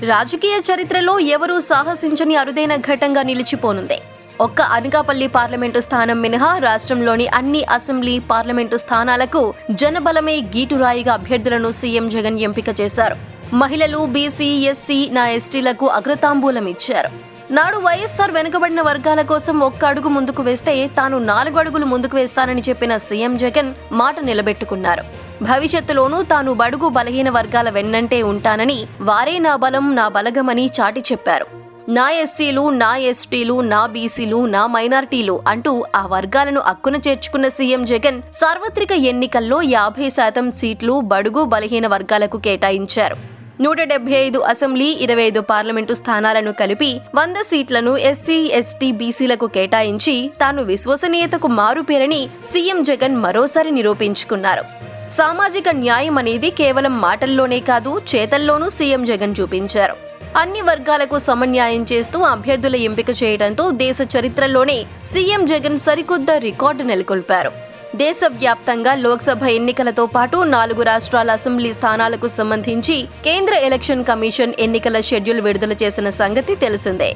రాజకీయ చరిత్రలో ఎవరూ సాహసించని అరుదైన ఘట్టంగా నిలిచిపోనుంది. ఒక్క అనకాపల్లి పార్లమెంటు స్థానం మినహా రాష్ట్రంలోని అన్ని అసెంబ్లీ, పార్లమెంటు స్థానాలకు జనబలమే గీటురాయిగా అభ్యర్థులను సీఎం జగన్ ఎంపిక చేశారు. మహిళలు, బీసీ, ఎస్సీ, ఎస్టీలకు అగ్రతాంబూలం ఇచ్చారు. నాడు వైఎస్ఆర్ వెనుకబడిన వర్గాల కోసం ఒక్క అడుగు ముందుకు వేస్తే తాను 4 అడుగులు ముందుకు వేస్తానని చెప్పిన సీఎం జగన్ మాట నిలబెట్టుకున్నారు. భవిష్యత్తులోనూ తాను బడుగు బలహీన వర్గాల వెన్నంటే ఉంటానని, వారే నా బలం, నా బలగమని చాటి చెప్పారు. నా ఎస్సీలు, నా ఎస్టీలు, నా బీసీలు, నా మైనారిటీలు అంటూ ఆ వర్గాలను అక్కున చేర్చుకున్న సీఎం జగన్ సార్వత్రిక ఎన్నికల్లో 50% సీట్లు బడుగు బలహీన వర్గాలకు కేటాయించారు. 175 అసెంబ్లీ, 25 పార్లమెంటు స్థానాలను కలిపి 100 సీట్లను ఎస్సీ, ఎస్టీ, బీసీలకు కేటాయించి తాను విశ్వసనీయతకు మారుపేరని సీఎం జగన్ మరోసారి నిరూపించుకున్నారు. సామాజిక న్యాయం అనేది కేవలం మాటల్లోనే కాదు, చేతల్లోనూ సీఎం జగన్ చూపించారు. అన్ని వర్గాలకు సమన్యాయం చేస్తూ అభ్యర్థుల ఎంపిక చేయడంతో దేశ చరిత్రలోనే సీఎం జగన్ సరికొత్త రికార్డు నెలకొల్పారు. దేశవ్యాప్తంగా లోక్సభ ఎన్నికలతో పాటు 4 రాష్ట్రాల అసెంబ్లీ స్థానాలకు సంబంధించి కేంద్ర ఎలక్షన్ కమిషన్ ఎన్నికల షెడ్యూల్ విడుదల చేసిన సంగతి తెలిసిందే.